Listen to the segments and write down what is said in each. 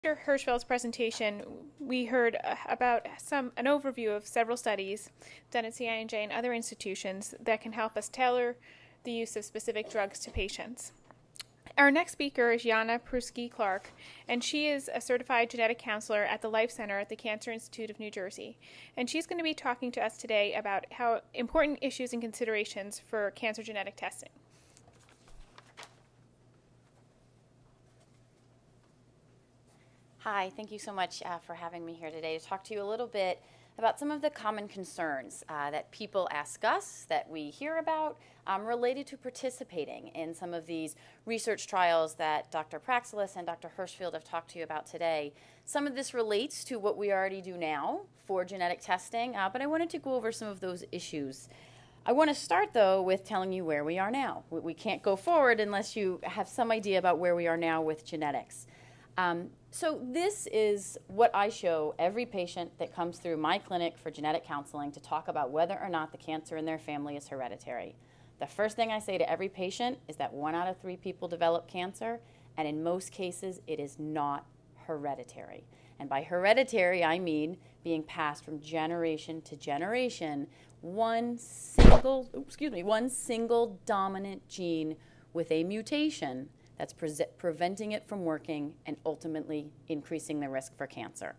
After Hirschfeld's presentation, we heard about an overview of several studies done at CINJ and other institutions that can help us tailor the use of specific drugs to patients. Our next speaker is Jana Pruski-Clark, and she is a certified genetic counselor at the Life Center at the Cancer Institute of New Jersey. And she's going to be talking to us today about how important issues and considerations for cancer genetic testing. Hi, thank you so much for having me here today to talk to you a little bit about some of the common concerns that people ask us, that we hear about, related to participating in some of these research trials that Dr. Praxelis and Dr. Hirschfeld have talked to you about today. Some of this relates to what we already do now for genetic testing, but I wanted to go over some of those issues. I want to start, though, with telling you where we are now. We can't go forward unless you have some idea about where we are now with genetics. So this is what I show every patient that comes through my clinic for genetic counseling to talk about whether or not the cancer in their family is hereditary. The first thing I say to every patient is that 1 out of 3 people develop cancer, and in most cases it is not hereditary. And by hereditary, I mean being passed from generation to generation, one single dominant gene with a mutation that's preventing it from working and ultimately increasing the risk for cancer.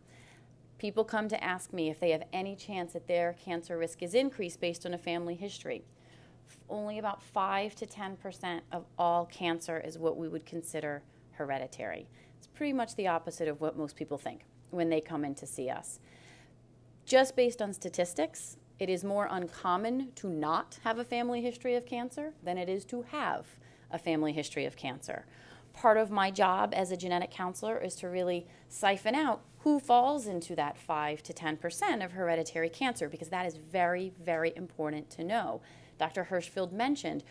People come to ask me if they have any chance that their cancer risk is increased based on a family history. Only about 5 to 10% of all cancer is what we would consider hereditary. It's pretty much the opposite of what most people think when they come in to see us. Just based on statistics, it is more uncommon to not have a family history of cancer than it is to have a family history of cancer. Part of my job as a genetic counselor is to really siphon out who falls into that 5 to 10% of hereditary cancer, because that is very, very important to know. Dr. Hirschfeld mentioned,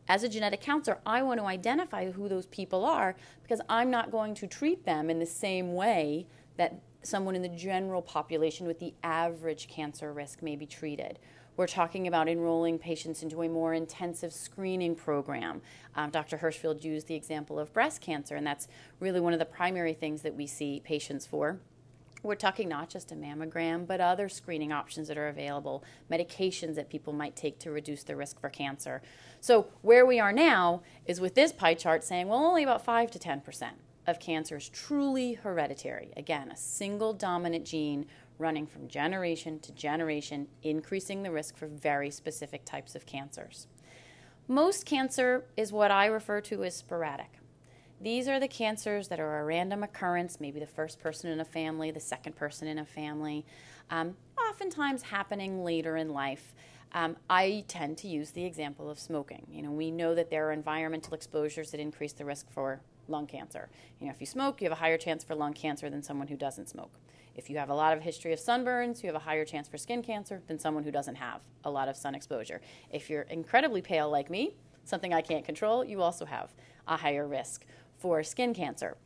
as a genetic counselor, I want to identify who those people are because I'm not going to treat them in the same way that someone in the general population with the average cancer risk may be treated. We're talking about enrolling patients into a more intensive screening program. Dr. Hirschfeld used the example of breast cancer, and that's really one of the primary things that we see patients for. We're talking not just a mammogram, but other screening options that are available, medications that people might take to reduce the risk for cancer. So where we are now is with this pie chart saying, well, only about 5 to 10% of cancer is truly hereditary. Again, a single dominant gene running from generation to generation, increasing the risk for very specific types of cancers. Most cancer is what I refer to as sporadic. These are the cancers that are a random occurrence, maybe the first person in a family, the second person in a family, oftentimes happening later in life. I tend to use the example of smoking. We know that there are environmental exposures that increase the risk for lung cancer. If you smoke, you have a higher chance for lung cancer than someone who doesn't smoke. If you have a lot of history of sunburns, you have a higher chance for skin cancer than someone who doesn't have a lot of sun exposure. If you're incredibly pale like me, something I can't control, you also have a higher risk for skin cancer.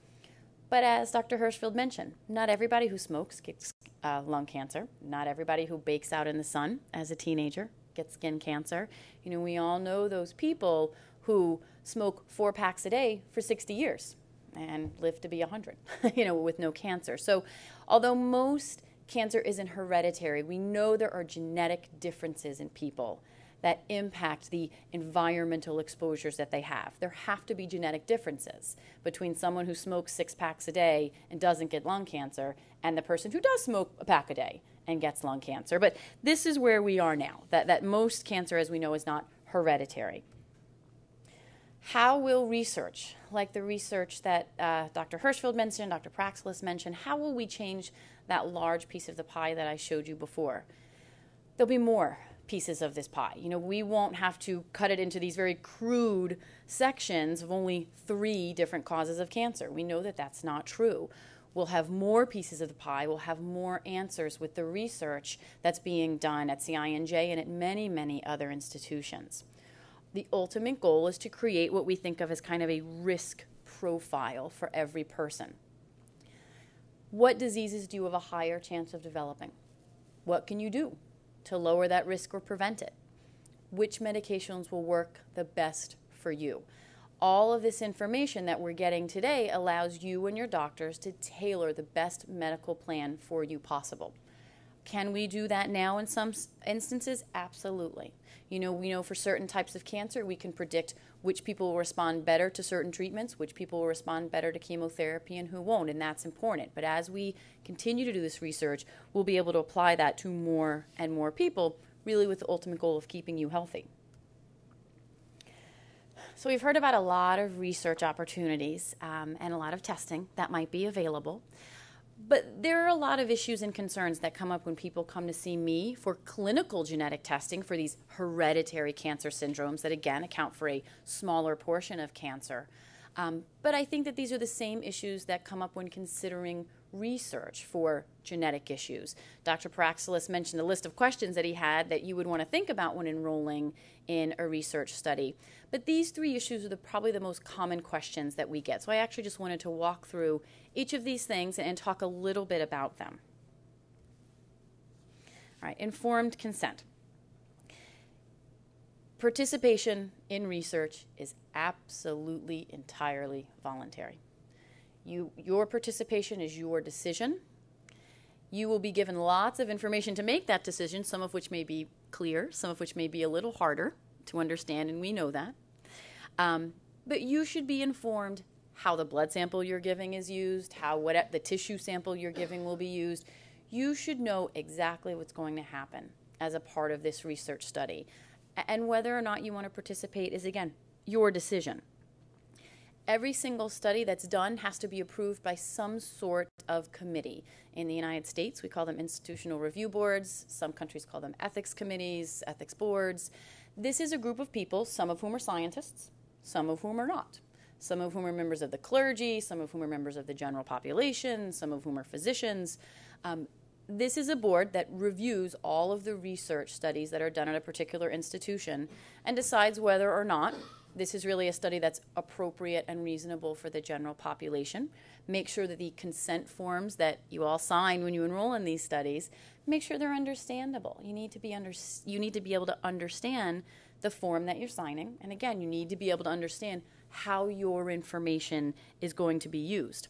But as Dr. Hirschfeld mentioned, not everybody who smokes gets lung cancer. Not everybody who bakes out in the sun as a teenager gets skin cancer. We all know those people who smoke 4 packs a day for 60 years. And live to be 100, with no cancer. So although most cancer isn't hereditary, we know there are genetic differences in people that impact the environmental exposures that they have. There have to be genetic differences between someone who smokes 6 packs a day and doesn't get lung cancer and the person who does smoke a pack a day and gets lung cancer. But this is where we are now, that most cancer, as we know, is not hereditary. How will research, like the research that Dr. Hirschfeld mentioned, Dr. Praxelis mentioned, how will we change that large piece of the pie that I showed you before? There'll be more pieces of this pie. We won't have to cut it into these very crude sections of only 3 different causes of cancer. We know that that's not true. We'll have more pieces of the pie. We'll have more answers with the research that's being done at CINJ and at many, many other institutions. The ultimate goal is to create what we think of as kind of a risk profile for every person. What diseases do you have a higher chance of developing? What can you do to lower that risk or prevent it? Which medications will work the best for you? all of this information that we're getting today allows you and your doctors to tailor the best medical plan for you possible. Can we do that now in some instances? Absolutely. We know for certain types of cancer, we can predict which people will respond better to certain treatments, which people will respond better to chemotherapy, and who won't, and that's important. But as we continue to do this research, we'll be able to apply that to more and more people, really with the ultimate goal of keeping you healthy. So we've heard about a lot of research opportunities and a lot of testing that might be available. But there are a lot of issues and concerns that come up when people come to see me for clinical genetic testing for these hereditary cancer syndromes that, again, account for a smaller portion of cancer. But I think that these are the same issues that come up when considering research for genetic issues. Dr. Paraxelis mentioned a list of questions that he had that you would want to think about when enrolling in a research study. But these three issues are probably the most common questions that we get. So I actually just wanted to walk through each of these things and talk a little bit about them. All right, informed consent. Participation in research is absolutely entirely voluntary. Your participation is your decision. You will be given lots of information to make that decision, some of which may be clear, some of which may be a little harder to understand, and we know that. But you should be informed how the blood sample you're giving is used, how the tissue sample you're giving will be used. You should know exactly what's going to happen as a part of this research study. And whether or not you want to participate is, again, your decision. Every single study that's done has to be approved by some sort of committee. In the United States, we call them institutional review boards. Some countries call them ethics committees, ethics boards. This is a group of people, some of whom are scientists, some of whom are not. Some of whom are members of the clergy, some of whom are members of the general population, some of whom are physicians. This is a board that reviews all of the research studies that are done at a particular institution and decides whether or not this is really a study that's appropriate and reasonable for the general population. Make sure that the consent forms that you all sign when you enroll in these studies, make sure they're understandable. You need to be able to understand the form that you're signing. And again, you need to be able to understand how your information is going to be used.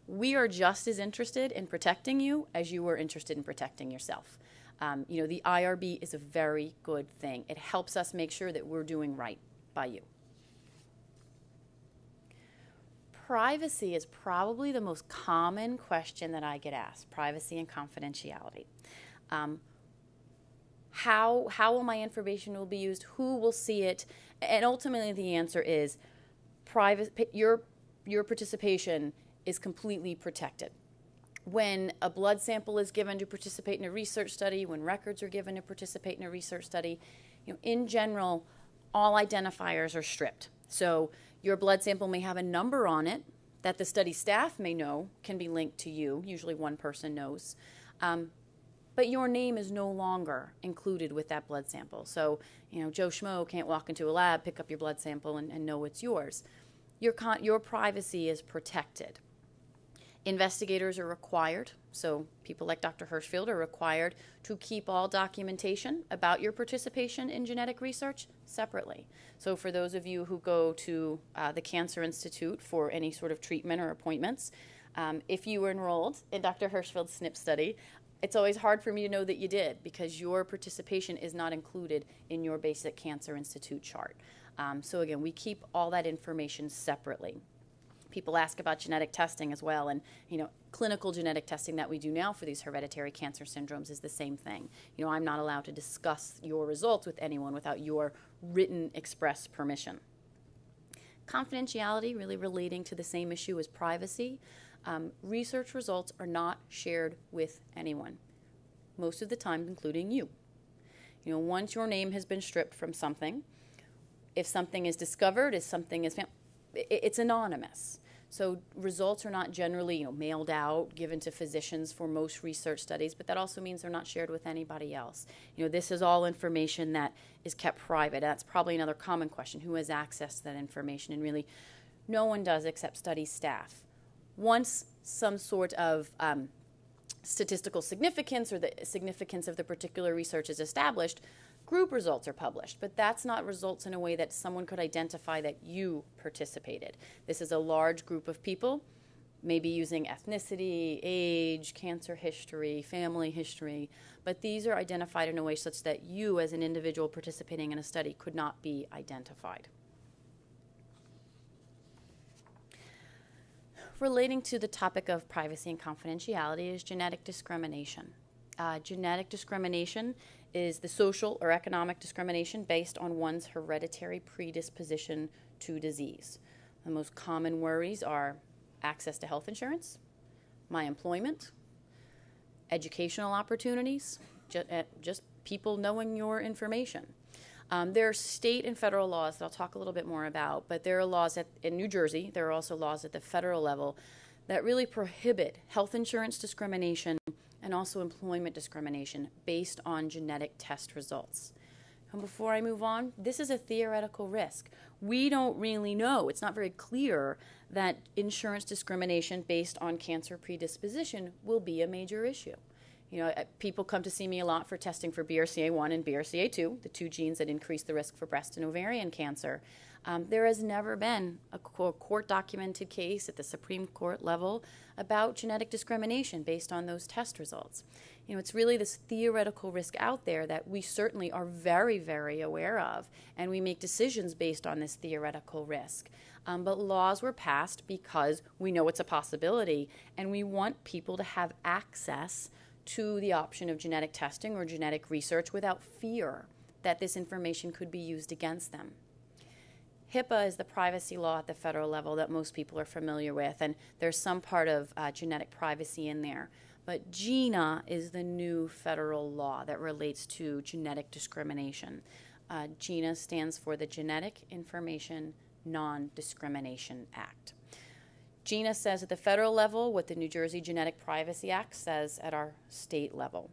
We are just as interested in protecting you as you are interested in protecting yourself. The IRB is a very good thing. It helps us make sure that we're doing right by you. Privacy is probably the most common question that I get asked, privacy and confidentiality. How will my information will be used? Who will see it? And ultimately the answer is your participation is completely protected. When a blood sample is given to participate in a research study, when records are given to participate in a research study, in general, all identifiers are stripped. So your blood sample may have a number on it that the study staff may know can be linked to you. Usually one person knows. But your name is no longer included with that blood sample. So, Joe Schmo can't walk into a lab, pick up your blood sample, and know it's yours. Your privacy is protected. Investigators are required, so people like Dr. Hirschfield are required to keep all documentation about your participation in genetic research separately. So for those of you who go to the Cancer Institute for any sort of treatment or appointments, if you were enrolled in Dr. Hirschfield's SNP study, it's always hard for me to know that you did because your participation is not included in your basic Cancer Institute chart. So again, we keep all that information separately. People ask about genetic testing as well, and clinical genetic testing that we do now for these hereditary cancer syndromes is the same thing. I'm not allowed to discuss your results with anyone without your written express permission. Confidentiality, really relating to the same issue as privacy. Research results are not shared with anyone, most of the time including you. Once your name has been stripped from something, if something is discovered, if something is found, it's anonymous. So results are not generally mailed out, given to physicians for most research studies, but that also means they're not shared with anybody else. This is all information that is kept private. That's probably another common question. Who has access to that information? And really, no one does except study staff. Once some sort of statistical significance or the significance of the particular research is established, Group results are published, but that's not results in a way that someone could identify that you participated. This is a large group of people, maybe using ethnicity, age, cancer history, family history, but these are identified in a way such that you as an individual participating in a study could not be identified. Relating to the topic of privacy and confidentiality is genetic discrimination. Genetic discrimination is the social or economic discrimination based on one's hereditary predisposition to disease. The most common worries are access to health insurance, my employment, educational opportunities, just people knowing your information. There are state and federal laws that I'll talk a little bit more about, but there are laws in New Jersey, there are also laws at the federal level that really prohibit health insurance discrimination and also employment discrimination based on genetic test results. And before I move on, this is a theoretical risk. We don't really know, it's not very clear that insurance discrimination based on cancer predisposition will be a major issue. You know, people come to see me a lot for testing for BRCA1 and BRCA2, the two genes that increase the risk for breast and ovarian cancer. There has never been a court-documented case at the Supreme Court level about genetic discrimination based on those test results. You know, it's really this theoretical risk out there that we certainly are very, very aware of, and we make decisions based on this theoretical risk. But laws were passed because we know it's a possibility, and we want people to have access to the option of genetic testing or genetic research without fear that this information could be used against them. HIPAA is the privacy law at the federal level that most people are familiar with, and there's some part of genetic privacy in there. But Jana is the new federal law that relates to genetic discrimination. Jana stands for the Genetic Information Non-Discrimination Act. Jana says at the federal level what the New Jersey Genetic Privacy Act says at our state level.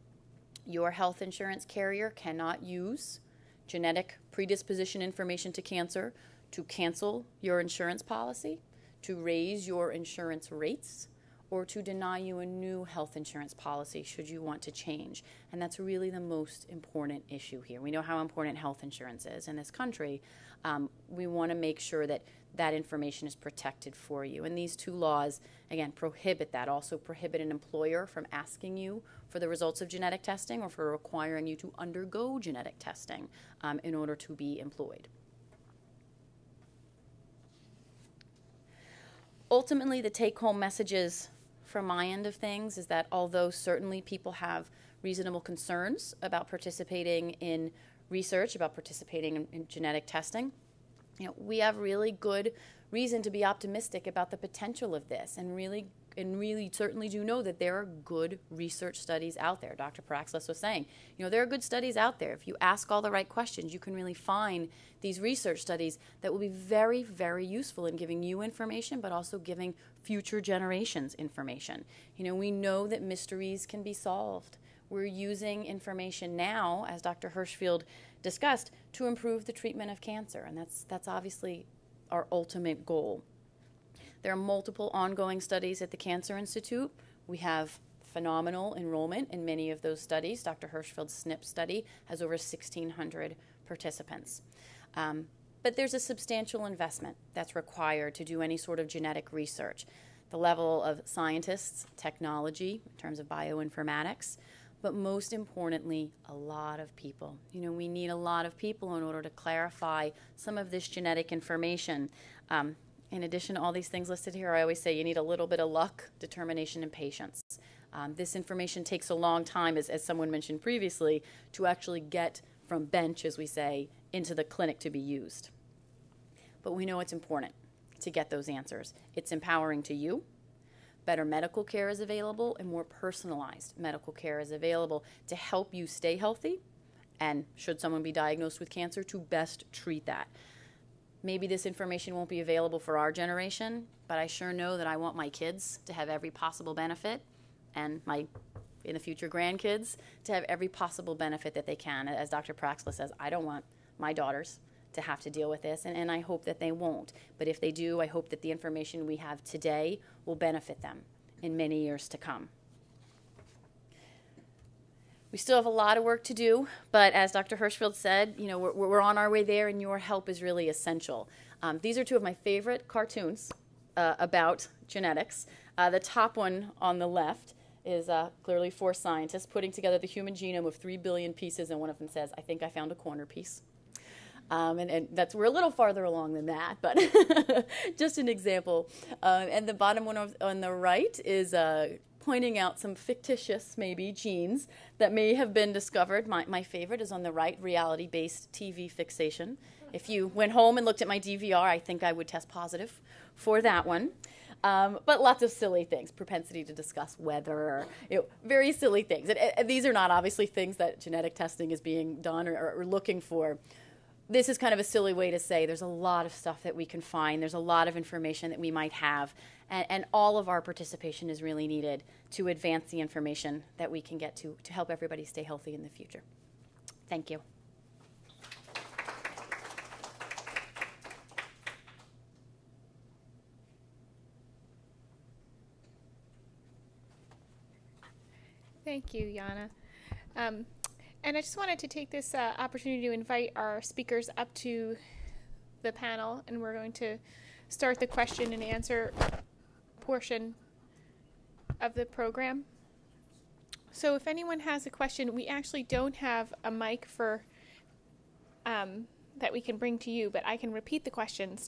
Your health insurance carrier cannot use genetic predisposition information to cancer to cancel your insurance policy, to raise your insurance rates, or to deny you a new health insurance policy should you want to change. And that's really the most important issue here. We know how important health insurance is in this country. We want to make sure that that information is protected for you. And these two laws, again, prohibit that. Also prohibit an employer from asking you for the results of genetic testing or for requiring you to undergo genetic testing in order to be employed. Ultimately, the take-home messages from my end of things is that although certainly people have reasonable concerns about participating in research, about participating in genetic testing, you know, we have really good reason to be optimistic about the potential of this, and really certainly do know that there are good research studies out there. Dr. Praxis was saying, you know, there are good studies out there. If you ask all the right questions, you can really find these research studies that will be very, very useful in giving you information, but also giving future generations information. You know, we know that mysteries can be solved. We're using information now, as Dr. Hirschfield discussed, to improve the treatment of cancer, and that's obviously our ultimate goal. There are multiple ongoing studies at the Cancer Institute. We have phenomenal enrollment in many of those studies. Dr. Hirschfield's SNP study has over 1,600 participants. But there's a substantial investment that's required to do any sort of genetic research. The level of scientists, technology, in terms of bioinformatics, but most importantly, a lot of people. You know, we need a lot of people in order to clarify some of this genetic information. In addition to all these things listed here, I always say you need a little bit of luck, determination, and patience. This information takes a long time, as someone mentioned previously, to actually get from bench, as we say, into the clinic to be used. But we know it's important to get those answers. It's empowering to you. Better medical care is available, and more personalized medical care is available to help you stay healthy, and should someone be diagnosed with cancer, to best treat that. Maybe this information won't be available for our generation, but I sure know that I want my kids to have every possible benefit, and in the future, grandkids to have every possible benefit that they can. As Dr. Praxis says, I don't want my daughters to have to deal with this, and I hope that they won't. But if they do, I hope that the information we have today will benefit them in many years to come. We still have a lot of work to do, but as Dr. Hirschfield said, you know, we're on our way there, and your help is really essential. These are two of my favorite cartoons about genetics. The top one on the left is clearly 4 scientists putting together the human genome of 3 billion pieces, and one of them says, "I think I found a corner piece." And we're a little farther along than that, but just an example. And the bottom one on the right is pointing out some fictitious, maybe, genes that may have been discovered. My favorite is on the right, reality-based TV fixation. If you went home and looked at my DVR, I think I would test positive for that one. But lots of silly things, propensity to discuss weather, very silly things. And these are not obviously things that genetic testing is being done or looking for. This is kind of a silly way to say there's a lot of stuff that we can find. There's a lot of information that we might have. And all of our participation is really needed to advance the information that we can get to help everybody stay healthy in the future. Thank you. Thank you, Jana. And I just wanted to take this opportunity to invite our speakers up to the panel, and we're going to start the question and answer portion of the program. So if anyone has a question, we actually don't have a mic for that we can bring to you, but I can repeat the questions